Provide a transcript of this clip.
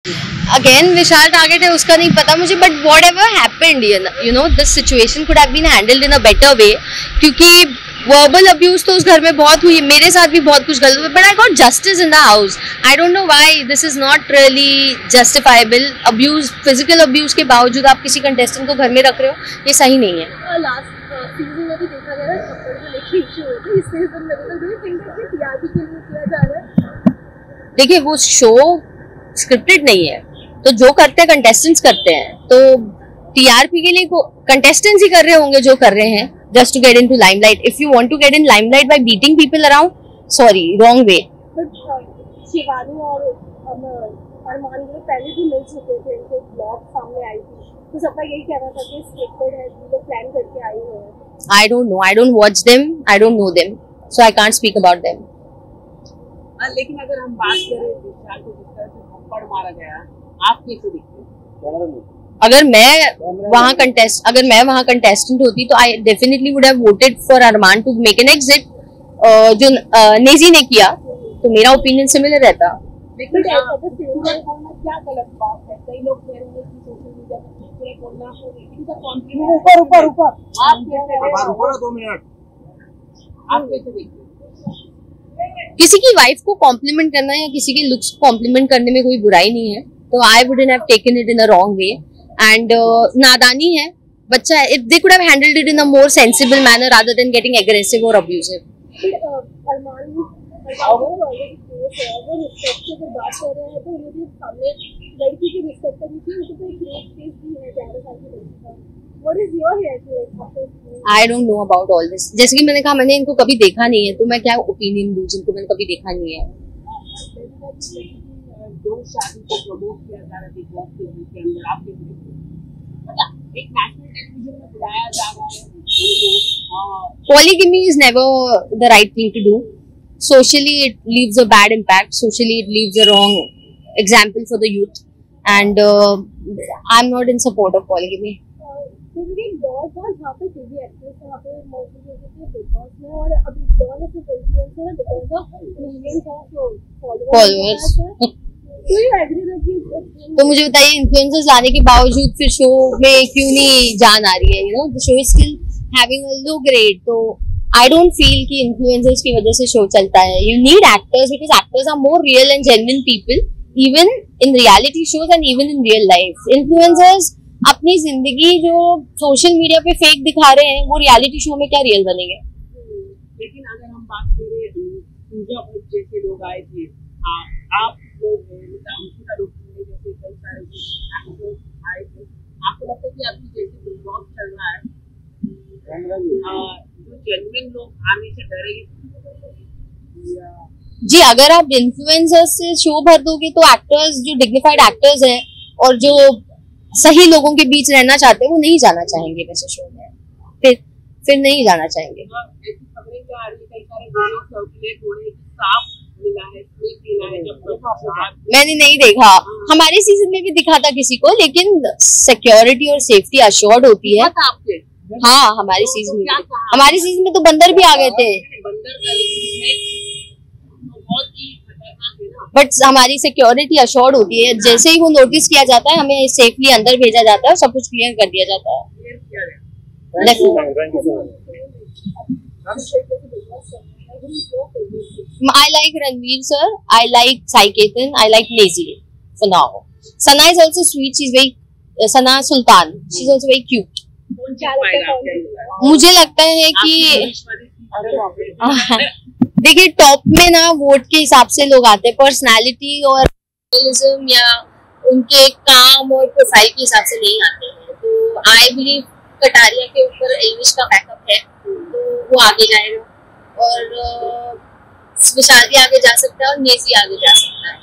Again विशाल target है, उसका नहीं पता मुझे, but whatever happened you know this situation could have been handled in a better way, क्योंकि वर्बल अब्यूज तो उस घर में बहुत हुई, मेरे साथ भी बहुत कुछ गलत हुआ, but I got justice in the house. I don't know why this is not really justifiable. Abuse, physical abuse के बावजूद आप किसी कंटेस्टेंट को घर में रख रहे हो, ये सही नहीं है. लास्ट सीजन में भी देखा गया है थप्पड़ को लेके इशू हुए थे. इस सीजन में तो डू यू थिंक कि टीआरपी के लिए किया जा रहा है? देखिए वो शो स्क्रिप्टेड नहीं है, तो जो करते हैं कंटेस्टेंट्स करते हैं, तो टीआरपी के लिए कंटेस्टेंट्स ही कर रहे होंगे जो कर रहे हैं, just to get into limelight. If you want to get in limelight by beating people around, sorry, wrong way. But Shivani और अरमान लोग पहले भी मिल चुके थे, उनके ब्लॉग सामने आई थी, तो सबका यही कहना था कि स्क्रिप्टेड है, वो प्लान करके आई है. I don't know. I don't watch them. I don't know them, so I can't speak about them. लेकिन अगर हम बात करें विशाल को जिस तरह से थप्पड़ मारा गया, आप कैसे देखते? अगर मैं वहाँ कंटेस्टेंट होती तो I definitely would have voted for Arman to make an exit. जो नेजी ने किया, तो मेरा ओपिनियन सिमिलर रहता. लेकिन क्या गलत बात है? कई लोग कह रहे हैं कि सोशल मीडिया पर पूरे बोलना इनका कॉम्प्लीमेंट ऊपर आप कैसे 2 मिनट आप कैसे देखते? किसी की वाइफ को कॉम्प्लीमेंट करना या किसी के लुक्स को कॉम्प्लीमेंट करने में कोई बुराई नहीं है, तो I wouldn't have taken it in a wrong way. And नादानी है, बच्चा है. If they could have handled it in a more sensible manner rather than getting aggressive और abusive. I don't know about all this. जैसे कि मैंने कहा, मैंने इनको कभी देखा नहीं है, तो मैं क्या ओपिनियन दूं जिनको मैंने कभी देखा नहीं है. जो शादी को प्रमोट किया जा रहा है बिग बॉस के अंदर, आप एक नेशनल टेलीविजन में बुलाया जा रहा है. Polygamy is never the right thing to do. Socially, it leaves a bad impact. Socially, it leaves a wrong example for the youth. And I'm not in support of polygamy. Followers. तो मुझे बताइए, influencers लाने के बावजूद फिर show में क्यों नहीं जान आ रही है? You know the show is still having a low grade. तो आई डोंट फील कि इन्फ्लुएंसर्स की वजह से शो चलता है. You need actors because actors are more real and genuine people, even in reality shows and even in real life. Influencers अपनी जिंदगी जो सोशल मीडिया पे फेक दिखा रहे हैं, वो रियलिटी शो में क्या रियल बनेंगे? लेकिन अगर हम बात करें पूजा भट्ट जैसे लोग आए थे, आप लोग जैसे कई सारे एक्टर्स आए थे, आपको लगता है कि अभी जैसे बिग बॉस चल रहा है, जो जेन्युइन लोग आने से डरेंगे? जी, अगर आप इन्फ्लुएंसर्स से शो भर दोगे तो एक्टर्स जो डिग्निफाइड एक्टर्स हैं और जो सही लोगों के बीच रहना चाहते हैं, वो नहीं जाना चाहेंगे वैसे शो में. फिर नहीं जाना चाहेंगे. ऐसी खबरें क्या आ रही है, कई सारे वीडियो सर्कुलेट हो रहे हैं कि सांप मिला है, स्नेक मिला है. जब मैंने नहीं देखा. हमारे सीजन में भी दिखा था किसी को, लेकिन सिक्योरिटी और सेफ्टी अश्योर्ड होती है. हाँ, हमारी सीजन में तो बंदर भी आ गए थे. बट हमारी सिक्योरिटी अश्योर्ड होती है. जैसे ही वो नोटिस किया जाता है, हमें सेफली अंदर भेजा जाता है और सब कुछ क्लियर कर दिया जाता है. I like Ranveer sir. I like Sai Ketan. I like Lazy for now. Sana is also sweet. She's very Sana Sultan. She's also very cute. मुझे लगता है कि देखिए, टॉप में ना वोट के हिसाब से लोग आते हैं, पर्सनालिटी और रियलिज्म या उनके काम और प्रोफाइल के हिसाब से नहीं आते हैं. तो आई बिलीव कटारिया के ऊपर एल्विश का बैकअप है, तो वो आगे जाएगा और विशाल भी आगे जा सकता है और नेजी आगे जा सकता है.